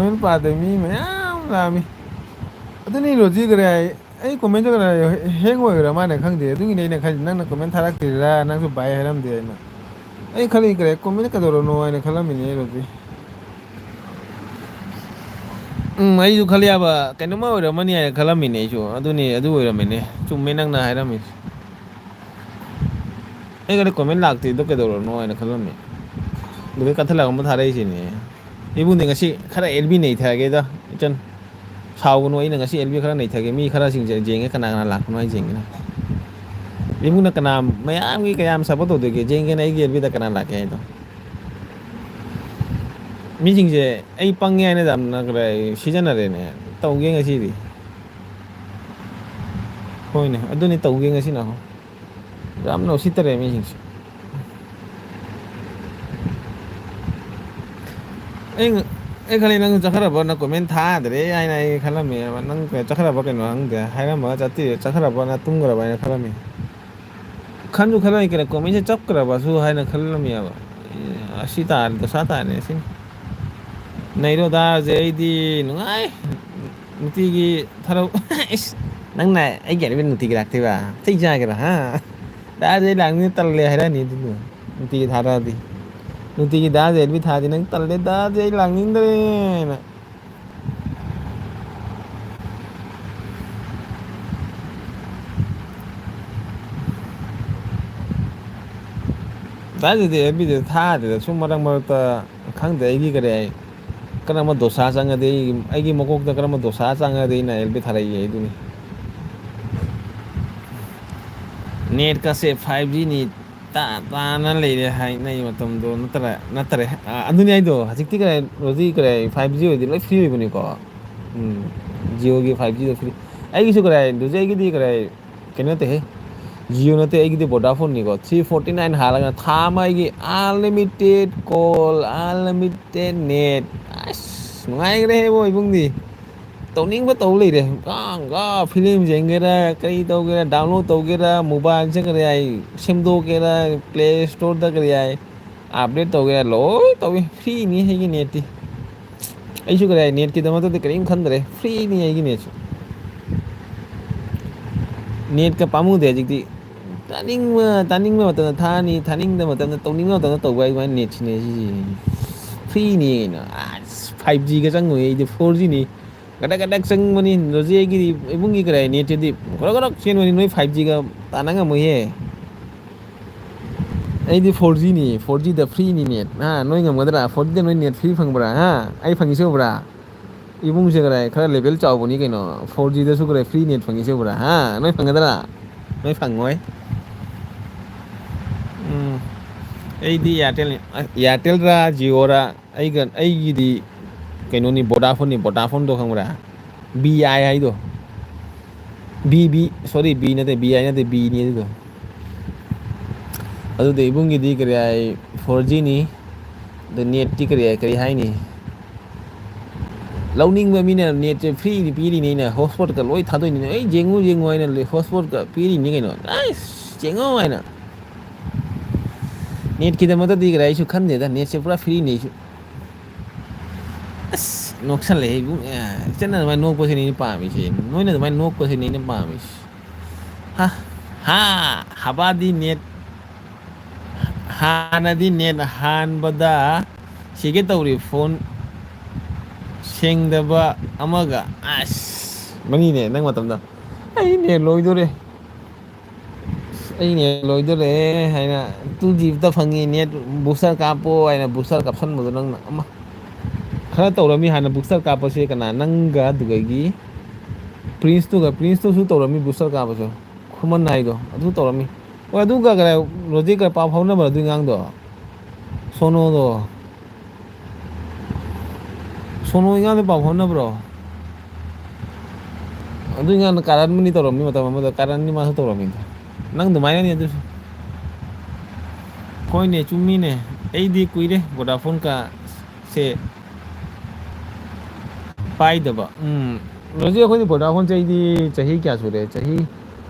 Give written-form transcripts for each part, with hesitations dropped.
comment paadai mi mayam lami aduni roji gare ai comment gare heng oira mane khangde aduni nei khali nang na comment tharaktira nang su bai haram de na ai khali gare comment ka doro no ai khala mini roji ai ju khali aba kainoma oira mani ai khala mini ju aduni adu oira mini chumme nang na haram mi ai gare comment lakti do ke doro no ai khala mi do ka thala ma tharai sini ibun de ngasi khara elbi nei thage da ichan 사오고노 이는 것이 엘비 khara nei thage mi khara sing jenge kana kana lak no ai jenge na limu na kana mayam gi kayam sabato de ge jenge na gi elbi da kana lak ai to mi jing je ai pang ye ne dam na kare season re ne tau ge ngasi ri hoi ne adu ni tau ge ngasi na ho dam no sitare mi jing ai khali nang chakhara ba na comment tha de ai nai khala me nang chakhara ba ke no ang de hai ma chati chakhara ba na tum gara ba na khala me khan ju khala ke comment se chap kara ba su hai na khala me ba asi ta to sa ta ne sin nei ro da je ai di ngai nuti gi tharo nang na ai ge ni nuti gi rak te ba thai ja ke ha da je lang ni tal le hai ra ni du nuti gi thara di nuti gi da je bi tha di nang tal le da je lang ning de na da je de bi de tha de sum marang mar ta khang de gi kare kana ma dosa chang de ai gi mokok da kana ma dosa chang de na el bi thara ye du ni net ka se 5G ni ta na le de hai nai matam do natare anduni ai do hajik ti kare roji kare 5G oi di loi free oi bani ko Jio gi 5G do free ai gi su kare do je gi di kare kene te he Jio na te ai gi di Vodafone ni ko 349 hala ga tha mai gi unlimited call unlimited net as ngai re bo ibung di tàu ninh với tàu lì đấy có phim gì cái ra cái tàu cái download tàu cái ra mobile chứ cái này xem đồ cái ra play store đó cái này update tàu cái lỗi tàu free ní hay cái net đi ấy chứ cái này net kita mah tuh cái khăn đấy free ní hay cái net net cái pamu deh jadi taning mah tuh thani taning dah mah tuh tàu ninh mah tuh tàu cái net này free ní nó 5G cái trang người 4G ní kadang-kadang sang mani roji gi ibungi kare ni tedi kadang-kadang sen mani noi 5G ga tananga mo he ai di 4G ni 4G da free ni net ha noi ngam gadra 4G da noi net free phang bra ha ai phang se bra ibung se kare khara level chaw boni kai no 4G da su kare free net phang se bra ha noi phang gadra noi phang ngoi ai di Airtel ra Jio ra ai gan ai gi di cái nó ni Vodafone do không ra BI hay do BB sorry B na te BI na te B ni do adu de ibung gi di kare ai 4G ni the net ti kare hai ni lâu ning ba mi na net free ni pi ni na hotspot ka loi tha do ni ai jengu ai na hotspot ka pi ni kai no nice jengu ai na net ki da ma di kare ai su khan de da net se pura free ni nok san le bu chân là mai nok po sini pa mi sin noi na mai nok po sini ni pa mi ha haba di net hana di net han bada sige tawri phone seng da ba amaga as mani ne nang matam da ai ne loi do re hai na tu jib ta phangi net booster ka po ai na booster kapsan mo nang ama khara tawrami hana booster ka pa se kana nanga dugagi prince to su tawrami booster ka pa so khuman nai do adu tawrami o adu ga ga roji ka pa phau na ba du ngang do sono ngang pa phau na bro adu ngang karan mani tawrami mata ma karan ni ma sa tawrami nang du mai ni adu koi ne chumi ne ei di kui de Vodafone ka se pai da ba roji khoi Vodafone chai di chahi kya sure chahi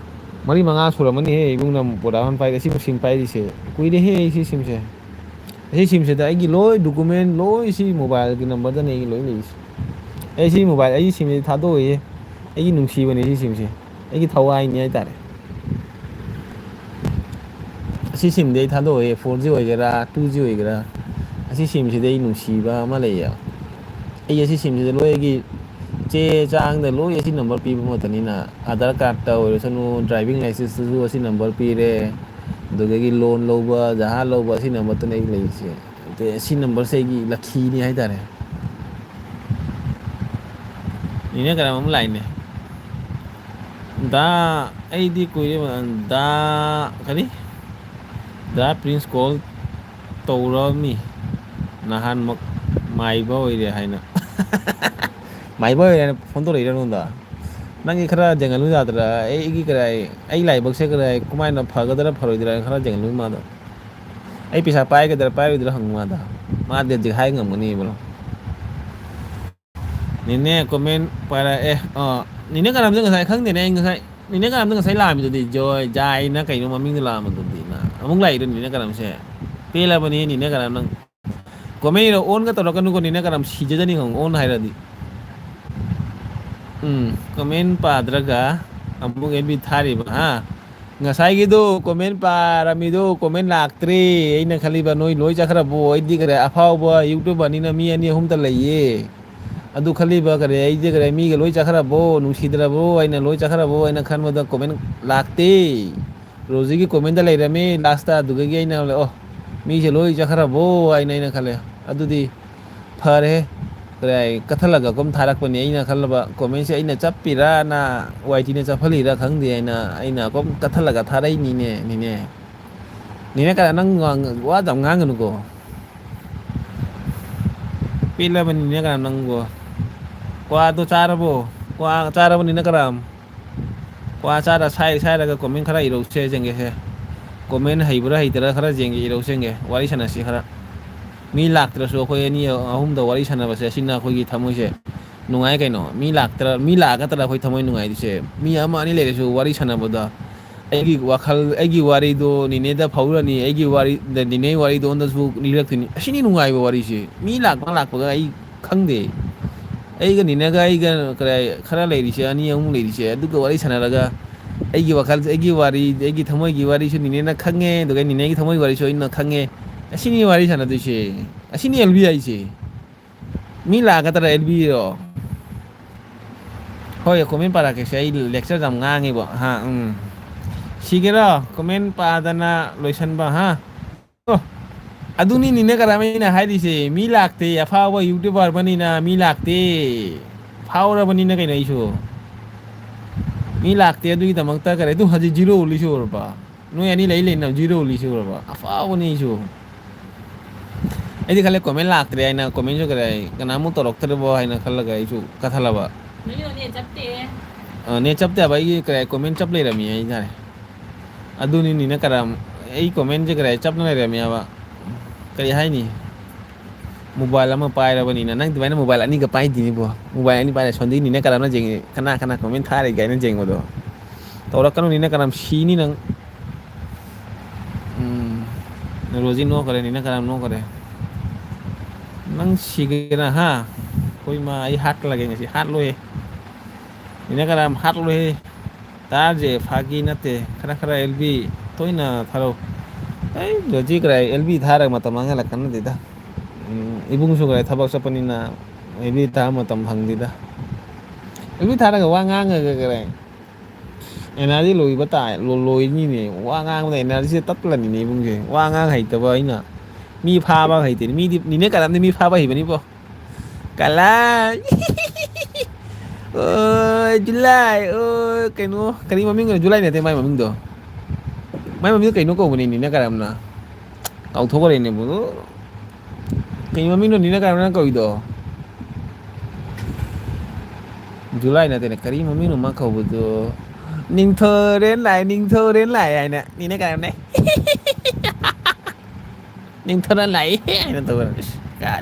mari manga sura mani he ibung nam Vodafone pai da sim pai di se kui de he sim se da ai gi loi document loi si mobile ki number da nei loi ni ꯑꯩ ꯁꯤ mobile ꯑꯩꯒꯤ ꯁꯤꯝꯁꯦ ꯊꯥꯗꯣꯛꯏ ꯑꯩꯒꯤ ꯅꯨꯡꯁꯤꯕꯅꯦ ꯁꯤ ꯁꯤꯝꯁꯦ ꯑꯩꯒꯤ ꯊꯋꯥꯏꯅꯤ ꯍꯥꯏꯇꯥꯔꯦ ꯑꯁꯤ ꯁꯤꯝꯗꯤ ꯑꯩ ꯊꯥꯗꯣꯛꯑꯣꯏꯌꯦ 4G ꯑꯣꯏꯒꯦꯔꯥ 2G ꯑꯣꯏꯒꯦꯔꯥ ꯑꯁꯤ ꯁꯤꯝꯁꯤꯗꯤ ꯑꯩ ꯅꯨꯡꯁꯤꯕ ꯑꯃ ꯂꯩꯌꯦꯕ ꯑꯩ ꯑꯁꯤ ꯁꯤꯝꯁꯤꯗ ꯂꯣꯏ ꯑꯩꯒꯤ ꯆꯦ ꯆꯥꯡꯗ ꯂꯣꯏ ꯑꯁꯤ ꯅꯝꯕꯔ ꯄꯤꯕ ꯉꯥꯛꯇꯅꯤꯅ ꯑꯙꯥꯔ ꯀꯥꯔꯗꯇ ꯑꯣꯏꯔꯁꯅꯨ ꯗ꯭ꯔꯥꯏꯚꯤꯡ ꯂꯥꯏꯁꯦꯟꯁꯇꯁꯨ ꯑꯁꯤ ꯅꯝꯕꯔ ꯄꯤꯔꯦ ꯑꯗꯨꯗꯒꯤ ꯂꯣꯟ ꯂꯧꯕ ꯖꯍꯥꯖ ꯂꯧꯕ ꯑꯁꯤ ꯅꯝꯕꯔꯇꯅꯦ ꯑꯩ ꯂꯩꯔꯤꯁꯦ ꯁꯤ ꯅꯝꯕꯔꯁꯦ ꯑꯩꯒꯤ ꯂꯛꯈꯤꯅꯤ ꯍꯥꯏꯇꯥꯔꯦ ꯅꯤꯅꯦ ꯀꯔꯝ ꯑꯃ ꯂꯥꯛꯏꯅꯦ ꯑꯩꯗꯤ ꯀꯨꯏꯔꯦ ꯀꯔꯤ ꯗ ꯄ꯭ꯔꯤꯟꯁ ꯀꯣꯜ ꯇꯧꯔꯛꯑꯝꯃꯤ ꯅꯍꯥꯟꯃꯛ ꯃꯥꯏꯕ ꯑꯣꯏꯔꯦ ꯍꯥꯏꯅ ꯃꯥꯏꯕ ꯑꯣꯏꯔꯦ ꯍꯥꯏꯅ ꯐꯣꯟ ꯇꯧꯔꯛꯏꯔ ꯅꯉꯣꯟꯗ ꯅꯪꯒꯤ ꯈꯔ ꯌꯦꯡꯍꯜꯂꯨ ꯌꯥꯗ꯭ꯔꯥ ꯑꯩꯒꯤ ꯑꯩ ꯂꯥꯏꯕꯛꯁꯦ ꯀꯃꯥꯏꯅ ꯐꯒꯗ꯭ꯔꯥ ꯐꯔꯣꯏꯗ꯭ꯔꯥꯅ ꯈꯔ ꯌꯦꯡꯍꯜꯂꯨ ꯃꯥꯗꯣ ꯑꯩ ꯄꯩꯁꯥ ꯄꯥꯏꯒꯗ꯭ꯔꯥ ꯄꯥꯏꯔꯣꯏꯗ꯭ꯔꯥ ꯍꯪꯉꯨ ꯃꯥꯗ ꯃꯥꯗꯤ ꯍꯧꯖꯤꯛ ꯍꯥꯏ ꯉꯝꯒꯅꯤꯕ꯭ꯔꯣ ꯅꯦꯅꯦ ꯀꯣꯃꯦꯟ ꯄꯥꯏꯔꯛꯑꯦ ꯅꯤꯅꯦ ꯀꯔꯝꯁꯨ ꯉꯁꯥꯏ ꯈꯪꯗꯦꯅꯦ ꯑꯩ ꯉꯁꯥꯏ ꯅꯤꯅꯦ ꯀꯔꯝꯗ ꯉꯁꯥꯏ ꯂꯥꯛꯑꯝꯃꯤꯗꯨꯗꯤ ꯖꯣꯏ ꯖꯥꯏꯅ ꯀꯩꯅꯣ ꯃꯃꯤꯡꯗꯣ ꯂꯥꯛꯑꯝꯕꯗꯨꯗꯤꯅ ꯑꯃꯨꯛ ꯂꯥꯛꯏꯗꯣ ꯅꯤꯅꯦ ꯀꯔꯝꯁꯦ ꯄꯦꯜꯂꯕꯅꯤ ꯅꯤꯅꯦ ꯀꯔꯝ ꯅꯪ ꯀꯣꯃꯦꯟꯗ ꯑꯣꯟꯒ ꯇꯧꯔꯛꯀꯅꯨꯀꯣ ꯅꯤꯅꯦ ꯀꯔꯝ ꯁꯤꯖꯗꯅꯤ ꯈꯪꯉꯣ ꯑꯣꯟ ꯍꯥꯏꯔꯗꯤ ꯀꯣꯃꯦꯟ ꯄꯥꯗ꯭ꯔꯒ ꯑꯃꯨꯛ ꯑꯦꯕꯤ ꯊꯥꯔꯤꯕ ꯉꯁꯥꯏꯒꯤꯗꯨ ꯀꯣꯃꯦꯟ ꯄꯥꯔꯝꯃꯤꯗꯨ ꯀꯣꯃꯦꯟ ꯂꯥꯛꯇ꯭ꯔꯤ ꯑꯩꯅ ꯈꯜꯂꯤꯕ ꯅꯣꯏ ꯂꯣꯏ ꯆꯠꯈ꯭ꯔꯕꯣ ꯑꯩꯗꯤ ꯀꯔꯦ ꯑꯐꯥꯎꯕ ꯌꯨꯇꯨꯕꯔꯅꯤꯅ ꯃꯤ ꯑꯅꯤ ꯑꯍꯨꯝꯇ ꯂꯩꯌꯦ ꯑꯗꯨ ꯈꯜꯂꯤꯕ ꯀꯔꯤ ꯑꯩꯁꯦ ꯀꯔꯤ ꯃꯤꯒ ꯂꯣꯏ ꯆꯠꯈ꯭ꯔꯕꯣ ꯅꯨꯡꯁꯤꯗ꯭ꯔꯕꯣ ꯑꯩꯅ ꯂꯣꯏ ꯆꯠꯈ꯭ꯔꯕꯣ ꯑꯩꯅ ꯈꯟꯕꯗ ꯀꯣꯃꯦꯟ ꯂꯥꯛꯇꯦ ꯔꯣꯖꯤꯒꯤ ꯀꯣꯃꯦꯟꯗ ꯂꯩꯔꯝꯃꯤ ꯂꯥꯁꯇ ꯑꯗꯨꯗꯒꯤ ꯑꯩꯅ ꯃꯤꯁꯦ ꯂꯣꯏ ꯆꯠꯈ꯭ꯔꯕꯣ ꯍꯥꯏꯅ ꯑꯩꯅ ꯈꯜꯂꯦ ꯑꯗꯨꯗꯤ ꯐꯔꯦ ꯀꯠꯊꯠꯂꯒ ꯀꯨꯝ ꯊꯥꯔꯛꯄꯅꯤ ꯑꯩꯅ ꯈꯜꯂꯕ ꯀꯣꯃꯦꯟꯁꯦ ꯑꯩꯅ ꯆꯞꯄꯤꯔꯅ ꯋꯥꯏ ꯇꯤꯅ ꯆꯞꯍꯜꯂꯤꯔ ꯈꯪꯗꯦ ꯑꯩꯅ ꯀꯝ ꯀꯠꯊꯠꯂꯒ ꯊꯥꯔꯛꯏꯅꯤꯅꯦ ꯅꯤꯅꯦ ꯀꯔ ꯅꯪ ꯋꯥꯗ ꯌꯥꯝ ꯉꯥꯡꯒꯅꯨꯀꯣ ꯄꯦꯜꯂꯕꯅꯤꯅꯦ ꯀꯔꯥꯝ ꯅꯪꯕꯨ ꯀ꯭ꯋꯥꯗꯣ ꯆꯥꯔꯕꯣ ꯀ꯭ꯋꯥ ꯆꯥꯔꯕꯅꯤꯅ ꯀꯔꯥꯝ ꯀ꯭ꯋꯥ ꯆꯥꯔ ꯁꯥꯏꯔꯒ ꯀꯣꯃꯦꯟ ꯈꯔ ꯏꯔꯧꯁꯦ ꯌꯦꯡꯒꯦꯁꯦ ꯀꯣꯃꯦꯟ ꯍꯩꯕ꯭ꯔꯥ ꯍꯩꯇꯔꯥ ꯈꯔ ꯌꯦꯡꯒꯦ ꯏꯔꯧꯁꯦ ꯋꯥꯔꯤ ꯁꯥꯟꯅꯁꯤ ꯈꯔ ꯃꯤ ꯂꯥꯛꯇ꯭ꯔꯁꯨ ꯑꯩꯈꯣꯏ ꯑꯅꯤ ꯑꯍꯨꯝꯗ ꯋꯥꯔꯤ ꯁꯥꯟꯅꯕꯁꯦ ꯑꯁꯤꯅ ꯑꯩꯈꯣꯏꯒꯤ ꯊꯝꯃꯣꯏꯁꯦ ꯅꯨꯡꯉꯥꯏ ꯀꯩꯅꯣ ꯃꯤ ꯂꯥꯛꯑꯒ ꯑꯩꯈꯣꯏ ꯊꯝꯃꯣꯏ ꯅꯨꯡꯉꯥꯏꯔꯤꯁꯦ ꯃꯤ ꯑꯃ ꯑꯅꯤ ꯂꯩꯔꯁꯨ ꯋꯥꯔꯤ ꯁꯥꯟꯅꯕꯗ ꯑꯩꯒꯤ ꯋꯥꯈꯜ ꯑꯩꯒꯤ ꯋꯥꯔꯤꯗꯣ ꯅꯦꯅꯦꯗ ꯐꯥꯎꯔꯅꯤ ꯑꯩꯒꯤ ꯋꯥꯔꯤ ꯅꯦꯅꯦ ꯋꯥꯔꯤꯗꯣꯉꯣꯟꯗꯁꯨ ꯂꯤꯔꯛꯇꯣꯏꯅꯤ ꯑꯁꯤꯅꯤ ꯅꯨꯡꯉꯥꯏꯕ ꯋꯥꯔꯤꯁꯦ ꯃꯤ ꯂꯥꯛꯄꯒ ꯑꯩ ꯈꯪꯗꯦ ꯑꯩꯒ ꯅꯤꯅꯦꯒ ꯑꯩꯒ ꯈꯔ ꯂꯩꯔꯤꯁꯦ ꯑꯅꯤ ꯑꯍꯨꯝ ꯂꯩꯔꯤꯁꯦ ꯑꯗꯨꯒ ꯋꯥꯔꯤ ꯁꯥꯟꯅꯔꯒ ꯑꯩꯒꯤ ꯋꯥꯈꯜꯁꯦ ꯑꯩꯒꯤ ꯋꯥꯔꯤ ꯑꯩꯒꯤ ꯊꯃꯣꯏꯒꯤ ꯋꯥꯔꯤꯁꯨ ꯅꯤꯅꯦꯅ ꯈꯪꯉꯦ ꯑꯗꯨꯒ ꯅꯦꯅꯦꯒꯤ ꯊꯃꯣꯏꯒꯤ ꯋꯥꯔꯤꯁꯨ ꯑꯩꯅ ꯈꯪꯉꯦ ꯑꯁꯤꯅꯤ ꯋꯥꯔꯤ ꯁꯥꯟꯅꯗꯣꯏꯁꯦ ꯑꯁꯤꯅꯤ ꯑꯦꯜꯕꯤ ꯌꯥꯏꯁꯦ ꯃꯤ ꯂꯥꯛꯀꯗ꯭ꯔꯥ ꯑꯦꯜꯕꯤꯔꯣ ꯍꯣꯏ ꯀꯣꯃꯦꯟ ꯄꯥꯔꯛꯀꯦꯁꯦ ꯑꯩ ꯂꯦꯛꯆꯔꯗ ꯌꯥꯝ ꯉꯥꯡꯉꯤꯕ ꯁꯤꯒꯦꯔꯣ ꯀꯣꯃꯦꯟ ꯄꯥꯗꯅ ꯂꯣꯏꯁꯟꯕ ꯑꯣ ꯑꯗꯨꯅꯤꯅꯤꯅꯦ ꯀꯔꯝ ꯑꯩꯅ ꯍꯥꯏꯔꯤꯁꯦ ꯃꯤ ꯂꯥꯛꯇꯦ ꯑꯐꯥꯎꯕ ꯌꯨꯇꯨꯕꯔ ꯑꯃꯅꯤꯅ ꯃꯤ ꯂꯥꯛꯇꯦ ꯐꯥꯎꯔꯕꯅꯤꯅ ꯀꯩꯅꯣ ꯑꯩꯁꯨ ꯃꯤ ꯂꯥꯛꯇꯦ ꯑꯗꯨꯒꯤꯗꯃꯛꯇ ꯀꯔꯤ ꯑꯗꯨ ꯍꯧꯖꯤꯛ ꯖꯤꯔꯣ ꯑꯣꯟꯂꯤꯁꯤ ꯑꯣꯏꯔꯕ ꯅꯣꯏ ꯑꯅꯤ ꯂꯩꯅ ꯖꯤꯔꯣ ꯑꯣꯜꯂꯤꯁꯤ ꯑꯣꯏꯔꯕ ꯑꯐꯥꯎꯕꯅꯤ ꯑꯩꯁꯨ ꯑꯩꯗꯤ ꯈꯜꯂꯦ ꯀꯣꯃꯦꯟ ꯂꯥꯛꯇ꯭ꯔꯦ ꯍꯥꯏꯅ ꯀꯣꯃꯦꯟꯁꯨ ꯀꯅꯥꯃꯨꯛ ꯇꯧꯔꯛꯇ꯭ꯔꯤꯕꯣ ꯍꯥꯏꯅ ꯈꯜꯂꯒ ꯑꯩꯁꯨ ꯀꯠꯊꯜꯂꯕ ꯅꯦꯠ ꯆꯞꯇꯦ ꯍꯥꯏꯕ ꯑꯩꯒꯤ ꯀꯣꯃꯦꯟ ꯆꯞ ꯂꯩꯔꯝꯃꯤ ꯍꯥꯏꯇꯥꯔꯦ ꯑꯗꯨꯅꯤꯅꯤꯅ ꯀꯔꯝ ꯑꯩ ꯀꯣꯃꯦꯟꯁꯦ ꯆꯞꯅ ꯂꯩꯔꯝꯃꯦꯕ ꯀꯔꯤ ꯍꯥꯏꯅꯤ ꯃꯣꯕꯥꯏꯜ ꯑꯃ ꯄꯥꯏꯔꯕꯅꯤꯅ ꯅꯪ ꯑꯗꯨꯃꯥꯏꯅ ꯃꯣꯕꯥꯏꯜ ꯑꯅꯤꯒ ꯄꯥꯏꯗꯣꯏꯅꯤꯕꯣ ꯃꯣꯕꯥꯏꯜ ꯑꯅꯤ ꯄꯥꯏꯔꯦ ꯁꯣꯟꯗꯤꯅꯤꯅꯦ ꯀꯔꯝꯅ ꯌꯦꯡꯉꯤ ꯀꯅꯥ ꯀꯣꯃꯦꯟ ꯊꯥꯔꯤꯒꯦ ꯍꯥꯏꯅ ꯌꯦꯡꯕꯗꯣ ꯇꯧꯔꯛꯀꯅꯨꯅꯤꯅ ꯀꯅꯥꯝ ꯁꯤꯅꯤ ꯅꯪ ꯔꯣꯖꯤ ꯅꯣꯛꯈꯔꯦ ꯀꯔꯝ ꯅꯣꯛꯈꯔꯦ ꯅꯪ ꯁꯤꯒꯦꯔꯥ ꯑꯩꯈꯣꯏ ꯃꯥ ꯑꯩ ꯍꯥꯠꯂꯒꯦ ꯉꯁꯤ ꯍꯥꯠꯂꯣꯏ ꯅꯤꯅꯦ ꯀꯔꯝ ꯍꯥꯠꯂꯣꯏ ꯇꯥꯔꯁꯦ ꯐꯥꯒꯤ ꯅꯠꯇꯦ ꯈꯔ ꯑꯦꯜꯕꯤ ꯇꯣꯏꯅ ꯊꯥꯔꯛ ꯑꯩ ꯍꯧꯖꯤꯛ ꯑꯦꯜꯕꯤ ꯊꯥꯔꯒ ꯃꯇꯝ ꯃꯥꯡꯍꯜꯂꯛ ꯀꯅꯗꯦꯗ ꯏꯕꯨꯡꯁꯨ ꯊꯕꯛ ꯆꯠꯄꯅꯤꯅ ꯑꯦꯜꯕꯤ ꯊꯥꯕ ꯃꯇꯝ ꯐꯪꯗꯦꯗ ꯑꯦꯜꯕꯤ ꯊꯥꯔꯒ ꯋꯥ ꯉꯥꯡꯉꯒ ꯑꯦꯅꯔꯖꯤ ꯂꯣꯏꯕ ꯂꯣꯏꯅꯤꯅꯦ ꯋꯥ ꯉꯥꯡꯕꯗ ꯑꯦꯅꯔꯖꯤꯁꯦ ꯇꯠꯂꯅꯤꯅꯦ ꯏꯕꯨꯡꯁꯦ ꯋꯥ ꯉꯥꯡ ꯍꯩꯇꯕ ꯑꯩꯅ ꯃꯤ ꯐꯥꯕ ꯍꯩꯇꯦꯅꯦ ꯃꯤꯗꯤ ꯅꯤꯅꯦ ꯀꯔꯝꯗꯤ ꯃꯤ ꯐꯥꯕ ꯍꯩꯕꯅꯤꯕꯣ ꯀꯂ ꯑꯣ ꯖꯨꯂꯥꯏ ꯑꯣ ꯀꯩꯅꯣ ꯀꯔꯤ ꯃꯃꯤꯡꯅꯣ ꯖꯨꯂꯥꯏ ꯅꯠꯇꯦ ꯃꯥꯏ ꯃꯃꯤꯡꯗꯣ ꯃꯥꯏ ꯃꯃꯤꯡꯗꯣ ꯀꯩꯅꯣ ꯀꯧꯕꯅꯤꯅꯤꯅꯦ ꯀꯔꯝꯅ ꯀꯥꯎꯊꯣꯛꯈ꯭ꯔꯦꯅꯦꯕ ꯀꯩ ꯃꯃꯤꯡꯅꯣ ꯅꯤꯅꯦ ꯀꯔꯝ ꯅꯪ ꯀꯧꯏꯗꯣ ꯖꯨꯂꯥꯏ ꯅꯠꯇꯦꯅꯦ ꯀꯔꯤ ꯃꯃꯤꯡꯅꯣ ꯃꯥ ꯀꯧꯕꯗꯣ ꯅꯤꯡꯊꯧꯔꯦꯜ ꯂꯥꯛꯑꯦ ꯅꯤꯡꯊꯧꯔꯦꯜ ꯂꯥꯛꯑꯦ ꯍꯥꯏꯅ ꯅꯤꯅꯦ ꯀꯔꯝꯅꯦ ꯅꯤꯡꯊꯧꯔꯦꯜ ꯂꯥꯛꯑꯦ ꯍꯥꯏꯅ ꯇꯧꯔ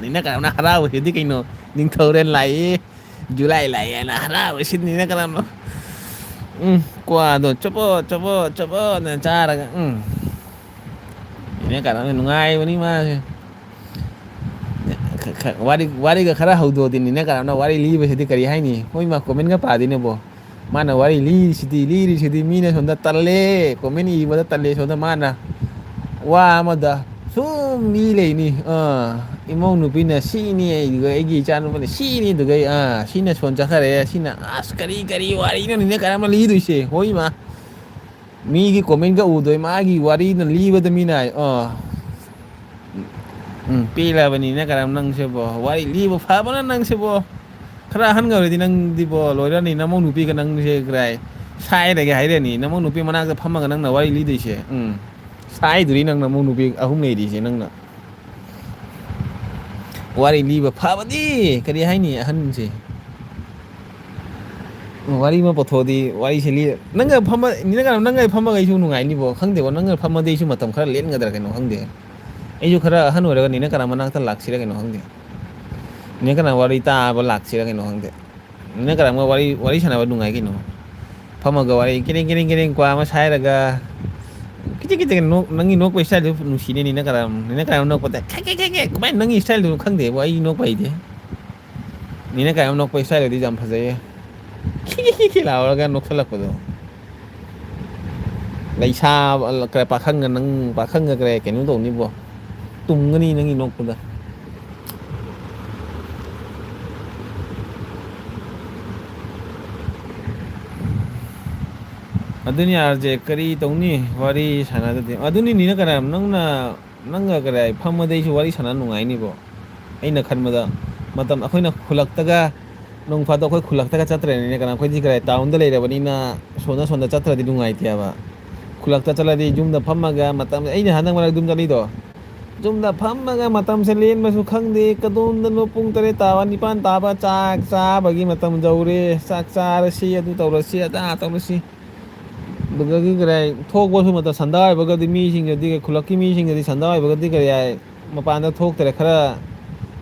ꯅꯤꯅꯦ ꯀꯔꯝꯅ ꯍꯔꯥꯎꯕꯁꯤꯗꯤ ꯀꯩꯅꯣ ꯅꯤꯡꯊꯧꯔꯦꯜ ꯂꯥꯛꯑꯦ ꯖꯨꯂꯥꯏ ꯂꯥꯛꯑꯦ ꯍꯥꯏꯅ ꯍꯔꯥꯎꯔꯤꯁꯤ ꯅꯤꯅꯦ ꯀꯔꯝꯅꯣ ꯀ꯭ꯋꯥꯗꯣ ꯆꯣꯄꯣꯠꯅ ꯆꯥꯔꯒ ꯅꯤꯅꯦ ꯀꯔꯝꯅ ꯅꯨꯡꯉꯥꯏꯕꯅꯤ ꯃꯥꯁꯦ ꯋꯥꯔꯤꯒ ꯈꯔ ꯍꯧꯗꯣꯛꯑꯗꯤꯅꯤꯅ ꯀꯅꯥꯝꯅ ꯋꯥꯔꯤ ꯂꯤꯕꯁꯤꯗꯤ ꯀꯔꯤ ꯍꯥꯏꯅꯤ ꯃꯣꯏ ꯃꯥ ꯀꯣꯃꯦꯟꯒ ꯄꯥꯗꯣꯏꯅꯦꯕꯣ ꯃꯥꯅ ꯋꯥꯔꯤ ꯂꯤꯔꯤꯁꯤꯗꯤ ꯃꯤꯅ ꯁꯣꯝꯗ ꯇꯜꯂꯦ ꯀꯣꯃꯦꯟ ꯏꯕꯗ ꯇꯜꯂꯦ ꯁꯣꯝꯗ ꯃꯥꯅ ꯋꯥ ꯑꯃꯗ ꯁꯨꯝ ꯃꯤ ꯂꯩꯅꯤ ꯏꯃꯧ ꯅꯨꯄꯤꯅ ꯁꯤꯅꯤ ꯑꯩꯗꯨꯒ ꯑꯩꯒꯤ ꯏꯆꯥ ꯅꯨꯨꯄꯥꯅ ꯁꯤꯅꯤ ꯑꯗꯨꯒ ꯁꯤꯅ ꯁꯣꯟ ꯆꯠꯈꯔꯦ ꯁꯤꯅ ꯑꯁ ꯀꯔꯤ ꯋꯥꯔꯤꯅꯣꯅꯤꯅ ꯀꯔꯝꯕ ꯂꯤꯗꯣꯏꯁꯦ ꯍꯣꯏ ꯏꯃ ꯃꯤꯒꯤ ꯀꯣꯃꯦꯟꯒ ꯎꯗꯣꯏ ꯃꯥꯒꯤ ꯋꯥꯔꯤꯅ ꯂꯤꯕꯗ ꯃꯤꯅ ꯄꯦꯜꯂꯕꯅꯤꯅ ꯀꯔꯝ ꯅꯪꯁꯤꯕꯣ ꯋꯥꯔꯤ ꯂꯤꯕ ꯐꯕꯅ ꯅꯪꯁꯤꯕꯣ ꯈꯔ ꯑꯍꯟꯒ ꯑꯣꯏꯔꯗꯤ ꯅꯪꯗꯤꯕꯣ ꯂꯣꯏꯔꯅꯤ ꯅꯃꯧ ꯅꯨꯄꯤꯒ ꯅꯪꯁꯦ ꯀꯔꯥꯏ ꯁꯥꯏꯔꯒꯦ ꯍꯥꯏꯔꯅꯤ ꯅꯃꯧ ꯅꯨꯄꯤ ꯃꯅꯥꯛꯇ ꯐꯝꯃꯒ ꯅꯪꯅ ꯋꯥꯔꯤ ꯂꯤꯗꯣꯏꯁꯦ ꯁꯥꯏꯗꯨꯔꯤ ꯅꯪ ꯅꯃꯧ ꯅꯨꯄꯤ ꯑꯍꯨꯝ ꯂꯩꯔꯤꯁꯦ ꯅꯪꯅ ꯋꯥꯔꯤ ꯂꯤꯕ ꯐꯕꯗꯤ ꯀꯔꯤ ꯍꯥꯏꯅꯤ ꯑꯍꯟꯁꯦ ꯋꯥꯔꯤ ꯑꯃ ꯄꯨꯊꯣꯛꯑꯗꯤ ꯋꯥꯔꯤꯁꯦ ꯅꯪꯒ ꯅꯪꯒ ꯐꯝꯃꯒ ꯑꯩꯁꯨ ꯅꯨꯡꯉꯥꯏꯅꯤꯕꯣ ꯈꯪꯗꯦꯕꯣ ꯅꯪꯒ ꯐꯝꯃꯗꯤ ꯑꯩꯁꯨ ꯃꯇꯝ ꯈꯔ ꯂꯦꯟꯒꯗ꯭ꯔꯥ ꯀꯩꯅꯣ ꯈꯪꯗꯦ ꯑꯩꯁꯨ ꯈꯔ ꯑꯍꯟ ꯑꯣꯏꯔꯒꯅꯤꯅ ꯀꯅꯥ ꯃꯅꯥꯛꯇ ꯂꯥꯛꯁꯤꯔꯥ ꯀꯩꯅꯣ ꯈꯪꯗꯦ ꯀꯅꯥ ꯋꯥꯔꯤ ꯇꯥꯕ ꯂꯥꯛꯁꯤꯔꯥ ꯀꯩꯅꯣ ꯈꯪꯗꯦ ꯀꯅꯥ ꯋꯥꯔꯤ ꯁꯥꯟꯅꯕ ꯅꯨꯡꯉꯥꯏ ꯀꯩꯅꯣ ꯐꯝꯃꯒ ꯋꯥꯔꯤ ꯀꯦꯔꯦꯡ ꯀ꯭ꯋꯥ ꯑꯃ ꯁꯥꯏꯔꯒ ꯅꯪꯒꯤ ꯅꯣꯛꯄ ꯏꯁꯇꯥꯏꯜꯗꯨ ꯅꯨꯡꯁꯤꯅꯦ ꯀꯔꯝ ꯅꯣꯛꯄꯗ ꯀꯃꯥꯏꯅ ꯅꯪꯒꯤ ꯏꯁꯇꯥꯏꯜꯗꯨꯅꯣ ꯈꯪꯗꯦꯕ ꯑꯩ ꯅꯣꯛꯄ ꯍꯩꯇꯦ ꯀꯥꯏꯝ ꯅꯣꯛꯄ ꯏꯁꯇꯥꯏꯜꯗꯗꯤ ꯌꯥꯝ ꯐꯖꯩꯌꯦ ꯂꯥꯎꯔꯒ ꯅꯣꯛꯁꯜꯂꯛꯄꯗꯣ ꯂꯩꯁꯥ ꯄꯥꯈꯪꯒ ꯄꯥꯈꯪꯒ ꯀꯩꯅꯣ ꯇꯧꯅꯤꯕꯣ ꯇꯨꯝꯒꯅꯤ ꯅꯪꯒꯤ ꯅꯣꯛꯄꯗ ꯑꯗꯨꯅꯤ ꯌꯥꯔꯁꯦ ꯀꯔꯤ ꯇꯧꯅꯤ ꯋꯥꯔꯤ ꯁꯥꯟꯅꯗꯗꯤ ꯑꯗꯨꯅꯤꯅꯤꯅ ꯀꯅꯥ ꯅꯪꯒ ꯀꯔꯤ ꯐꯝꯃꯗꯩꯁꯨ ꯋꯥꯔꯤ ꯁꯥꯟꯅ ꯅꯨꯡꯉꯥꯏꯅꯤꯕꯣ ꯑꯩꯅ ꯈꯟꯕꯗ ꯃꯇꯝ ꯑꯩꯈꯣꯏꯅ ꯈꯨꯜꯂꯛꯇꯒ ꯅꯣꯡ ꯐꯥꯗꯣ ꯑꯩꯈꯣꯏ ꯈꯨꯜꯂꯛꯇꯒ ꯆꯠꯇ꯭ꯔꯦꯅꯤꯅꯦ ꯀꯅꯥ ꯑꯩꯈꯣꯏꯗꯤ ꯀꯗꯥꯏ ꯇꯥꯎꯟꯗ ꯂꯩꯔꯕꯅꯤꯅ ꯁꯣꯝꯗ ꯆꯠꯇ꯭ꯔꯗꯤ ꯅꯨꯡꯉꯥꯏꯇꯦꯕ ꯈꯨꯜꯂꯛꯇ ꯆꯠꯂꯗꯤ ꯌꯨꯝꯗ ꯐꯝꯃꯒ ꯃꯇꯝ ꯑꯩꯅ ꯍꯟꯗꯛ ꯃꯔꯛ ꯑꯗꯨꯝ ꯆꯠꯂꯤꯗꯣ ꯌꯨꯝꯗ ꯐꯝꯃꯒ ꯃꯇꯝꯁꯦ ꯂꯦꯟꯕꯁꯨ ꯈꯪꯗꯦ ꯀꯗꯣꯝꯗꯅꯣ ꯄꯨꯡ 8 ꯇꯥꯕ 9 ꯇꯥꯕ ꯆꯥꯛ ꯆꯥꯕꯒꯤ ꯃꯇꯝ ꯌꯧꯔꯦ ꯆꯥꯛ ꯆꯥꯔꯁꯤ ꯑꯗꯨ ꯇꯧꯔꯁꯤ ꯑꯗꯥ ꯇꯧꯔꯁꯤ ꯑꯗꯨꯗꯒꯤ ꯀꯔꯤ ꯊꯣꯛꯄꯁꯨ ꯃꯇꯝ ꯁꯟꯗꯥ ꯑꯣꯏꯕꯒꯗꯤ ꯃꯤꯁꯤꯡꯗꯗꯤ ꯈꯨꯜꯂꯛꯀꯤ ꯃꯤꯁꯤꯡꯗꯗꯤ ꯁꯟꯗꯥ ꯑꯣꯏꯕꯒꯗꯤ ꯀꯔꯤ ꯍꯥꯏ ꯃꯄꯥꯟꯗ ꯊꯣꯛꯇꯔꯦ ꯈꯔ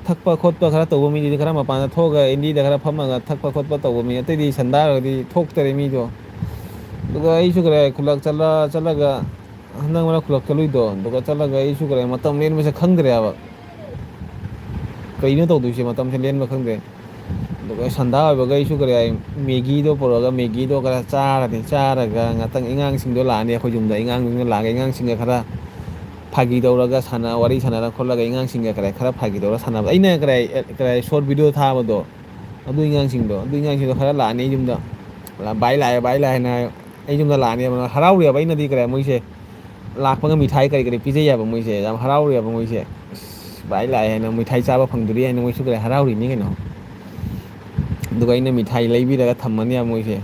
ꯊꯛꯄ ꯈꯣꯠꯄ ꯈꯔ ꯇꯧꯕ ꯃꯤꯗꯨꯗꯤ ꯈꯔ ꯃꯄꯥꯟꯗ ꯊꯣꯛꯑꯒ ꯏꯟꯗꯤꯗ ꯈꯔ ꯐꯝꯃꯒ ꯊꯛꯄ ꯈꯣꯠꯄ ꯇꯧꯕ ꯃꯤ ꯑꯇꯩꯗꯤ ꯁꯟꯗꯥ ꯑꯣꯏꯔꯒꯗꯤ ꯊꯣꯛꯇꯔꯦ ꯃꯤꯗꯣ ꯑꯗꯨꯒ ꯑꯩꯁꯨ ꯀꯔꯦ ꯈꯨꯂꯛ ꯆꯠꯂꯒ ꯍꯟꯗꯛ ꯃꯔꯛ ꯈꯨꯜꯂꯛ ꯆꯠꯂꯨꯏꯗꯣ ꯑꯗꯨꯒ ꯆꯠꯂꯒ ꯑꯩꯁꯨ ꯀꯔꯦ ꯃꯇꯝ ꯂꯦꯟꯕꯁꯦ ꯈꯪꯗ꯭ꯔꯦꯕ ꯀꯩꯅꯣ ꯇꯧꯗꯣꯏꯁꯦ ꯃꯇꯝꯁꯦ ꯂꯦꯟꯕ ꯈꯪꯗꯦ ꯑꯗꯨꯒ ꯁꯟꯗꯥ ꯑꯣꯏꯕꯒ ꯑꯩꯁꯨ ꯀꯔꯤ ꯍꯥꯏ ꯃꯦꯒꯤꯗꯣ ꯄꯨꯔꯛꯑꯒ ꯃꯦꯒꯤꯗꯣ ꯈꯔ ꯆꯥꯔꯒ ꯉꯥꯛꯇꯪ ꯑꯉꯥꯡꯁꯤꯡꯗꯣ ꯂꯥꯛꯑꯅꯤ ꯑꯩꯈꯣꯏ ꯌꯨꯝꯗ ꯑꯉꯥꯡꯁꯤꯡꯗꯣ ꯂꯥꯛꯑꯒ ꯑꯉꯥꯡꯁꯤꯡꯒ ꯈꯔ ꯐꯥꯒꯤ ꯇꯧꯔꯒ ꯋꯥꯔꯤ ꯁꯥꯟꯅꯔ ꯈꯣꯠꯂꯒ ꯑꯉꯥꯡꯁꯤꯡꯒ ꯈꯔ ꯐꯥꯒꯤ ꯇꯧꯔꯒ ꯁꯥꯟꯅꯕ ꯑꯩꯅ ꯁꯣꯔꯠ ꯚꯤꯗꯤꯑꯣ ꯊꯥꯕꯗꯣ ꯑꯗꯨ ꯑꯉꯥꯡꯁꯤꯡꯗꯣ ꯈꯔ ꯂꯥꯛꯑꯅꯤ ꯑꯩ ꯌꯨꯝꯗ ꯚꯥꯏ ꯂꯥꯛꯑꯦ ꯍꯥꯏꯅ ꯑꯩ ꯌꯨꯝꯗ ꯂꯥꯛꯑꯅꯦꯕ ꯍꯔꯥꯎꯔꯦꯕ ꯑꯩꯅꯗꯤ ꯀꯔꯦ ꯃꯣꯏꯁꯦ ꯂꯥꯛꯄꯒ ꯃꯤꯊꯥꯏ ꯀꯔꯤ ꯄꯤꯖꯩꯌꯦꯕ ꯃꯣꯏꯁꯦ ꯌꯥꯝ ꯍꯔꯥꯎꯔꯦꯕ ꯃꯣꯏꯁꯦ ꯚꯥꯏ ꯂꯥꯛꯑꯦ ꯍꯥꯏꯅ ꯃꯩꯊꯥꯏ ꯆꯥꯕ ꯐꯪꯗꯣꯔꯤ ꯍꯥꯏꯅ ꯃꯣꯏꯁꯨ ꯀꯔ ꯍꯔꯥꯎꯔꯤꯅꯤ ꯀꯩꯅꯣ ꯑꯗꯨꯒ ꯑꯩꯅ ꯃꯤꯊꯥꯏ ꯂꯩꯕꯤꯔꯒ ꯊꯝꯃꯅꯦꯕ ꯃꯣꯏꯁꯦ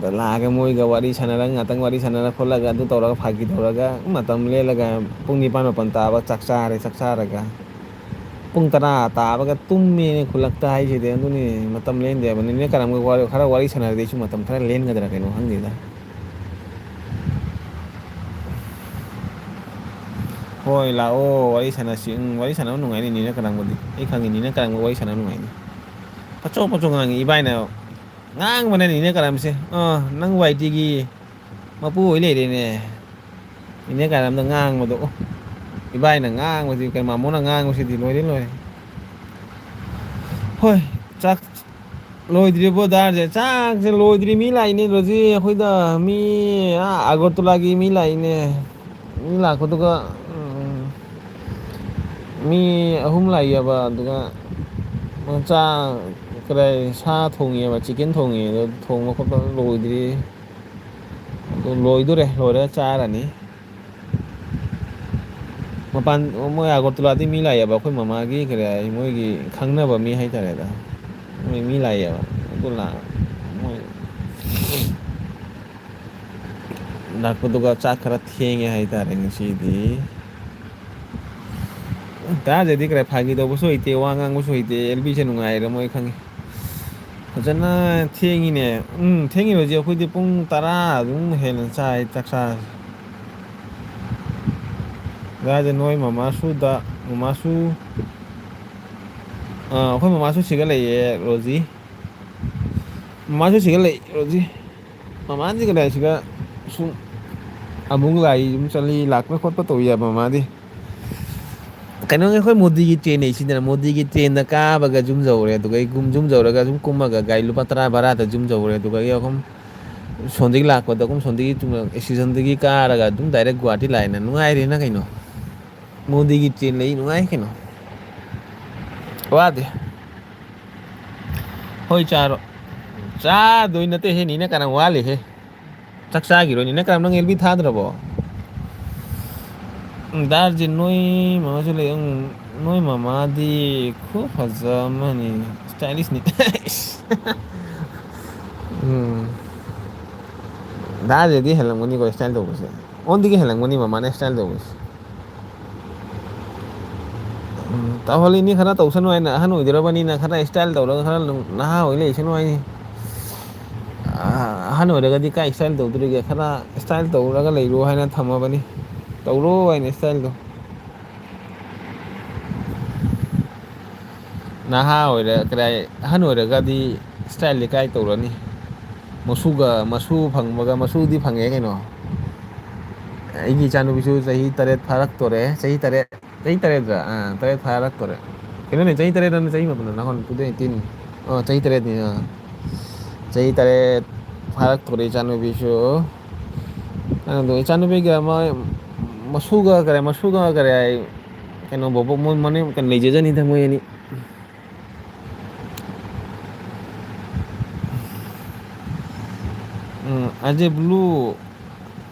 ꯑꯗ ꯂꯥꯛꯑꯒ ꯃꯣꯏꯒ ꯋꯥꯔꯤ ꯁꯥꯟꯅꯔꯒ ꯉꯥꯛꯇꯪ ꯋꯥꯔꯤ ꯁꯥꯟꯅꯔ ꯈꯣꯠꯂꯒ ꯑꯗꯨ ꯇꯧꯔꯒ ꯐꯥꯒꯤ ꯇꯧꯔꯒ ꯃꯇꯝ ꯂꯦꯜꯂꯒ ꯄꯨꯡ 9 ꯃꯥꯄꯜ ꯇꯥꯕ ꯆꯥꯛ ꯆꯥꯔꯒ ꯄꯨꯡ 10 ꯇꯥꯕꯒ ꯇꯨꯝꯃꯦꯅ ꯈꯨꯜꯂꯛꯇ ꯍꯥꯏꯁꯤꯗꯤ ꯑꯗꯨꯅꯤ ꯃꯇꯝ ꯂꯦꯟꯗꯦꯕꯅꯤꯅ ꯀꯔꯝꯕ ꯈꯔ ꯋꯥꯔꯤ ꯁꯥꯟꯅꯔꯗꯤ ꯃꯇꯝ ꯈꯔ ꯂꯦꯟꯒꯗ꯭ꯔꯥ ꯀꯩꯅꯣ ꯈꯪꯗꯦꯗ ꯍꯣꯏ ꯂꯥꯛꯑꯣ ꯋꯥꯔꯤ ꯁꯥꯟꯅꯁꯤ ꯋꯥꯔꯤ ꯁꯥꯟꯅꯕ ꯅꯨꯡꯉꯥꯏꯅꯤꯅ ꯀꯔꯝꯕꯗꯤ ꯑꯩ ꯈꯪꯉꯤꯅꯤꯅ ꯀꯔꯝꯕ ꯋꯥꯔꯤ ꯁꯥꯟꯅꯕ ꯅꯨꯡꯉꯥꯏꯅꯤ ꯄꯆꯣ ꯉꯥꯡꯉꯤ ꯏꯕꯥꯏꯅ ꯉꯥꯡꯕꯅꯅꯤꯅꯦ ꯀꯔꯝꯁꯦ ꯅꯪ ꯋꯥꯏꯇꯤꯒꯤ ꯃꯄꯨ ꯑꯣꯏ ꯂꯩꯔꯦꯅꯦ ꯏꯅꯦ ꯀꯥꯏꯅꯝꯗ ꯉꯥꯡꯕꯗꯣ ꯏꯕꯥꯏꯅ ꯉꯥꯡꯕꯁꯤ ꯀꯩ ꯃꯃꯣꯅ ꯉꯥꯡꯕꯁꯤꯗꯤ ꯂꯣꯏꯔꯦ ꯍꯣꯏ ꯆꯥꯛ ꯂꯣꯏꯗ꯭ꯔꯤꯕꯣ ꯗꯥꯔꯁꯦ ꯆꯥꯛꯁꯦ ꯂꯣꯏꯗ꯭ꯔꯤ ꯃꯤ ꯂꯥꯛꯏꯅꯦ ꯔꯣꯖꯤ ꯑꯩꯈꯣꯏꯗ ꯃꯤ ꯑꯒꯔꯇꯂꯥꯒꯤ ꯃꯤ ꯂꯥꯛꯏꯅꯦ ꯃꯤ ꯂꯥꯛꯄꯗꯨꯒ ꯃꯤ ꯑꯍꯨꯝ ꯂꯥꯛꯏꯑꯕ ꯑꯗꯨꯒ ꯃꯆꯥ ꯁꯥ ꯊꯣꯡꯉꯦꯕ ꯆꯤꯛꯀꯟ ꯊꯣꯡꯉꯦ ꯑꯗꯣ ꯊꯣꯡꯕ ꯈꯣꯠꯄ ꯂꯣꯏꯗ꯭ꯔꯤ ꯑꯗꯨ ꯂꯣꯏꯔ ꯆꯥꯔꯅꯤ ꯃꯄꯥꯟ ꯃꯣꯏ ꯑꯒꯣꯇꯂꯥꯗꯤ ꯃꯤ ꯂꯥꯛꯑꯦꯕ ꯑꯩꯈꯣꯏ ꯃꯃꯥꯒꯤ ꯀꯔꯤ ꯍꯥꯏ ꯃꯣꯏꯒꯤ ꯈꯪꯅꯕ ꯃꯤ ꯍꯥꯏꯇꯥꯔꯦꯗ ꯃꯤ ꯂꯥꯛꯑꯦꯕ ꯑꯗꯨ ꯃꯣꯏ ꯂꯥꯛꯄꯗꯨꯒ ꯆꯥꯛ ꯈꯔ ꯊꯦꯡꯉꯦ ꯍꯥꯏꯇꯥꯔꯦ ꯉꯁꯤꯗꯤ ꯇꯥꯖꯗꯤ ꯈꯔ ꯐꯥꯒꯤ ꯇꯧꯕꯁꯨ ꯍꯩꯇꯦ ꯋꯥ ꯉꯥꯡꯕꯁꯨ ꯍꯩꯇꯦ ꯑꯦꯜꯕꯤꯁꯦ ꯅꯨꯡꯉꯥꯏꯔ ꯃꯣꯏ ꯈꯪꯉꯤ ꯐꯖꯅ ꯊꯦꯡꯉꯤꯅꯦ ꯊꯦꯡꯉꯤꯕꯁꯦ ꯑꯩꯈꯣꯏꯗꯤ ꯄꯨꯡ 10 ꯑꯗꯨꯝ ꯍꯦꯟꯅ ꯆꯥꯏ ꯆꯥꯛꯆꯥ ꯗꯥꯗꯤ ꯅꯣꯏ ꯃꯃꯥꯁꯨ ꯑꯩꯈꯣꯏ ꯃꯃꯥꯁꯨ ꯁꯤꯒ ꯂꯩꯌꯦ ꯔꯣꯖꯤ ꯃꯃꯥꯁꯨ ꯁꯤꯒ ꯂꯩ ꯔꯣꯖꯤ ꯃꯃꯥꯗꯤ ꯀꯗꯥꯏꯁꯤꯒ ꯁꯨꯝ ꯑꯃꯨꯛ ꯂꯥꯛꯏ ꯑꯗꯨꯝ ꯆꯠꯂꯤ ꯂꯥꯛꯄ ꯈꯣꯠꯄ ꯇꯧꯏ ꯌꯥꯕ ꯃꯃꯥꯗꯤ ꯀꯩꯅꯣꯒꯤ ꯑꯩꯈꯣꯏ ꯃꯣꯗꯤꯒꯤ ꯇ꯭ꯔꯦꯟ ꯁꯤꯗꯅ ꯃꯣꯗꯤꯒꯤ ꯇ꯭ꯔꯦꯟꯗ ꯀꯥꯕꯒ ꯖꯨꯝ ꯖꯧꯔꯦ ꯑꯗꯨꯒ ꯑꯩ ꯖꯨꯝ ꯖꯧꯔꯒ ꯁꯨꯝ ꯀꯨꯝꯃꯒ ꯒꯥꯔꯤ ꯂꯨꯄꯥ 10 ꯚꯔꯥꯗ ꯖꯨꯝ ꯖꯧꯔꯦ ꯑꯗꯨꯒ ꯑꯩ ꯑꯍꯨꯝ ꯁꯣꯟꯗꯒꯤ ꯂꯥꯛꯄꯗ ꯑꯗꯨꯝ ꯁꯣꯟꯗꯒꯤ ꯑꯦꯛꯁꯤꯖꯟꯗꯒꯤ ꯀꯥꯔꯒ ꯑꯗꯨꯝ ꯗꯥꯏꯔꯦꯛ ꯒꯨꯍꯥꯇꯤ ꯂꯥꯛꯑꯦꯅ ꯅꯨꯡꯉꯥꯏꯔꯦꯅ ꯀꯩꯅꯣ ꯃꯣꯗꯤꯒꯤ ꯇ꯭ꯔꯦꯟ ꯂꯩ ꯅꯨꯡꯉꯥꯏ ꯀꯩꯅꯣ ꯋꯥꯗꯦ ꯍꯣꯏ ꯆꯥꯔꯣ ꯆꯥꯗꯣꯏ ꯅꯠꯇꯦꯍꯦ ꯅꯤꯅ ꯀꯔꯝ ꯋꯥꯠꯂꯤꯍꯦ ꯆꯥꯛ ꯆꯥꯈꯤꯔꯣꯏꯅꯤꯅ ꯀꯔꯝ ꯅꯪ ꯑꯦꯜꯕꯤ ꯊꯥꯗ꯭ꯔꯕꯣ ꯗꯥꯔꯁꯦ ꯅꯣꯏ ꯃꯃꯥꯁꯨ ꯂꯩ ꯅꯣꯏ ꯃꯃꯥꯗꯤ ꯈꯨ ꯐꯖ ꯑꯃꯅꯤ ꯏꯁꯇꯥꯏꯂꯤꯁꯅꯤ ꯎꯝ ꯗꯥꯗꯤ ꯍꯦꯜꯂꯝꯒꯅꯤꯀꯣ ꯏꯁꯇꯥꯏꯜ ꯇꯧꯕꯁꯦ ꯑꯣꯟꯗꯒꯤ ꯍꯦꯜꯂꯝꯒꯅꯤ ꯃꯃꯥꯅ ꯏꯁꯇꯥꯏꯜ ꯇꯧꯕꯁꯦ ꯇꯧꯍꯜꯂꯤꯅꯤ ꯈꯔ ꯇꯧꯁꯅꯨ ꯍꯥꯏꯅ ꯑꯍꯟ ꯑꯣꯏꯗꯔꯕꯅꯤꯅ ꯈꯔ ꯏꯁꯇꯥꯏꯜ ꯇꯧꯔꯒ ꯈꯔ ꯅꯍꯥ ꯑꯣꯏ ꯂꯩꯁꯅꯨ ꯍꯥꯏꯅꯤ ꯑꯍꯟ ꯑꯣꯏꯔꯒꯗꯤ ꯀꯥꯏ ꯏꯁꯇꯥꯏꯜ ꯇꯧꯗꯣꯔꯤꯒꯦ ꯈꯔ ꯏꯁꯇꯥꯏꯜ ꯇꯧꯔꯒ ꯂꯩꯔꯣ ꯍꯥꯏꯅ ꯊꯝꯃꯕꯅꯤ ꯇꯧꯔꯣ ꯍꯥꯏꯅ ꯏꯁꯇꯥꯏꯜꯗꯣ ꯅꯍꯥ ꯑꯣꯏꯔ ꯀꯗꯥꯏ ꯑꯍꯟ ꯑꯣꯏꯔꯒꯗꯤ ꯏꯁꯇꯥꯏꯜꯗꯤ ꯀꯥꯏ ꯇꯧꯔꯅꯤ ꯃꯁꯨ ꯐꯪꯕꯒ ꯃꯁꯨꯗꯤ ꯐꯪꯉꯦ ꯀꯩꯅꯣ ꯑꯩꯒꯤ ꯏꯆꯥꯅꯨꯄꯤꯁꯨ ꯆꯍꯤ 8 ꯐꯥꯔꯛꯇꯣꯔꯦ ꯆꯍꯤ 8 ꯆꯍꯤ 8 8 ꯐꯥꯔꯛꯇꯣꯔꯦ ꯀꯩꯅꯣꯅꯦ ꯆꯍꯤ 8 ꯑꯃ ꯆꯍꯤ ꯃꯥꯄꯜ ꯅꯍꯥꯟ 2018 ꯆꯍꯤ 8 ꯆꯍꯤ 8 ꯐꯥꯔꯛꯇꯣꯔꯦ ꯏꯆꯥꯅꯨꯄꯤꯁꯨ ꯑꯗꯣ ꯏꯆꯥꯅꯨꯄꯤꯒ ꯃꯁꯨꯒ ꯀꯔꯤ ꯍꯥꯏ ꯀꯩꯅꯣ ꯕꯣꯕꯣꯛ ꯃꯣꯏ ꯃꯅꯦꯝ ꯂꯩꯖꯖꯅꯤꯗ ꯃꯣꯏ ꯑꯅꯤ ꯑꯖꯦ ꯕ꯭ꯂꯨ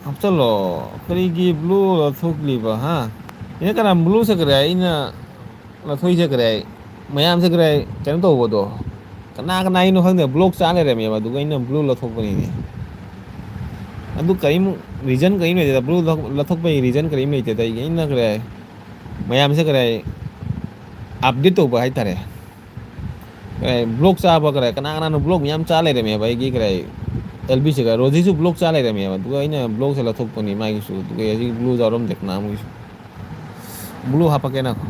ꯍꯥꯞꯆꯤꯜꯂꯣ ꯀꯔꯤꯒꯤ ꯕ꯭ꯂꯨ ꯂꯧꯊꯣꯛꯂꯤꯕ ꯍꯥ ꯀꯅꯥ ꯕ꯭ꯂꯨ ꯆꯠꯈ꯭ꯔꯦ ꯑꯩꯅ ꯂꯧꯊꯣꯛꯆꯈ꯭ꯔꯦ ꯃꯌꯥꯝ ꯆꯠꯈ꯭ꯔꯦ ꯀꯩꯅꯣ ꯇꯧꯕꯗꯣ ꯀꯅꯥꯒꯤꯅꯣ ꯈꯪꯗꯦ ꯕ꯭ꯂꯣꯛ ꯆꯥ ꯂꯩꯔꯝꯃꯦꯕ ꯑꯗꯨꯒ ꯑꯩꯅ ꯕ꯭ꯂꯨ ꯂꯧꯊꯣꯛꯄꯅꯤꯅꯦ ꯑꯗꯨ ꯀꯔꯤꯝ ꯔꯤꯖꯟ ꯀꯔꯤꯝ ꯂꯩꯇꯦꯗ ꯕ꯭ꯂꯨ ꯂꯧꯊꯣꯛꯄꯒꯤ ꯔꯤꯖꯟ ꯀꯔꯤꯝ ꯂꯩꯇꯦꯗ ꯑꯩꯒꯤ ꯑꯩꯅ ꯀꯔꯤ ꯃꯌꯥꯝꯁꯦ ꯀꯔꯤ ꯑꯞꯗꯦꯠ ꯇꯧꯕ ꯍꯥꯏꯇꯥꯔꯦ ꯕ꯭ꯂꯣꯛ ꯆꯥꯕ ꯀꯅꯥ ꯀꯅꯥꯅꯣ ꯕ꯭ꯂꯣꯛ ꯃꯌꯥꯝ ꯆꯥ ꯂꯩꯔꯝꯃꯦꯕ ꯑꯩꯒꯤ ꯑꯦꯜ ꯕꯤ ꯁꯤꯒ ꯔꯣꯖꯤꯁꯨ ꯕ꯭ꯂꯣꯛ ꯆꯥ ꯂꯩꯔꯝꯃꯦꯕ ꯑꯗꯨꯒ ꯑꯩꯅ ꯕ꯭ꯂꯣꯛꯁꯦ ꯂꯧꯊꯣꯛꯄꯅꯤ ꯃꯥꯒꯤꯁꯨ ꯑꯗꯨꯒ ꯍꯧꯖꯤꯛ ꯕ꯭ꯂꯨ ꯌꯥꯎꯔꯝꯗꯦ ꯀꯅꯥꯃꯨꯛꯒꯤꯁꯨ ꯕ꯭ꯂꯨ ꯍꯥꯞꯄꯛꯀꯦ ꯉꯥꯏꯈꯣ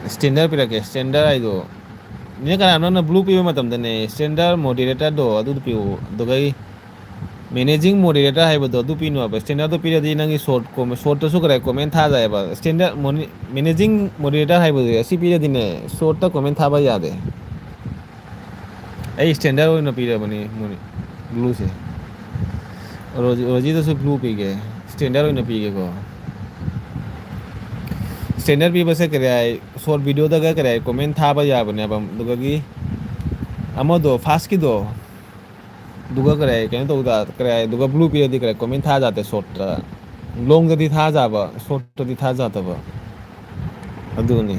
ꯏꯁꯇꯦꯟꯗꯔ ꯄꯤꯔꯛꯀꯦ ꯏꯁꯇꯦꯟꯗꯔ ꯍꯥꯏꯗꯣ ꯀꯅꯥꯅꯣ ꯅꯪꯅ ꯕ꯭ꯂꯨ ꯄꯤꯕ ꯃꯇꯝꯗꯅꯦ ꯏꯁꯇꯦꯟꯗꯔ ꯃꯣꯗꯤꯔꯦꯇꯔꯗꯣ ꯑꯗꯨꯗꯣ ꯄꯤꯌꯨ ꯑꯗꯨꯒ ꯃꯦꯅꯦꯖꯤꯡ ꯃꯣꯗꯔꯦꯇꯔ ꯍꯥꯏꯕꯗꯣ ꯑꯗꯨ ꯄꯤꯅꯣꯕ ꯏꯁꯇꯦꯟꯗꯔꯗꯣ ꯄꯤꯔꯗꯤ ꯅꯪꯒꯤ ꯁꯣꯔꯠꯇꯁꯨ ꯀꯣꯃꯦꯟ ꯊꯥꯖꯩꯑꯕ ꯏꯁꯇꯦꯟꯗꯔ ꯃꯦꯅꯦꯖꯤꯡ ꯃꯣꯗꯔꯦꯇꯔ ꯍꯥꯏꯕꯗꯨ ꯑꯁꯤ ꯄꯤꯔꯗꯤꯅꯦ ꯁꯣꯔꯠꯇ ꯀꯣꯃꯦꯟ ꯊꯥꯕ ꯌꯥꯗꯦ ꯑꯩ ꯏꯁꯇꯦꯟꯗꯔ ꯑꯣꯏꯅ ꯄꯤꯔꯕꯅꯤ ꯕ꯭ꯂꯨꯁꯦ ꯔꯣꯖꯤꯗꯁꯨ ꯕ꯭ꯂꯨ ꯄꯤꯒꯦ ꯏꯁꯇꯦꯟꯗꯔ ꯑꯣꯏꯅ ꯄꯤꯒꯦꯀꯣ ꯏꯁꯇꯦꯟꯗꯔ ꯄꯤꯕꯁꯦ ꯀꯔꯤ ꯍꯥꯏ ꯁꯣꯔꯠ ꯚꯤꯗꯤꯑꯣꯗꯒ ꯀꯔꯤ ꯍꯥꯏ ꯀꯣꯃꯦꯟ ꯊꯥꯕ ꯌꯥꯕꯅꯦꯕ ꯑꯗꯨꯒꯤ ꯑꯃꯗꯣ ꯐꯥꯁꯀꯤꯗꯣ ꯑꯗꯨꯒ ꯀꯩꯅꯣ ꯇꯧꯗ ꯑꯗꯨꯒ ꯕ꯭ꯂꯨ ꯄꯤꯔꯗꯤ ꯀꯣꯃꯦꯟ ꯊꯥꯖꯥꯠꯗꯦ ꯁꯣꯔꯠꯇ ꯂꯣꯡꯗꯗꯤ ꯊꯥꯖꯕ ꯁꯣꯔꯠꯇꯗꯤ ꯊꯥꯖꯗꯕ ꯑꯗꯨꯅꯤ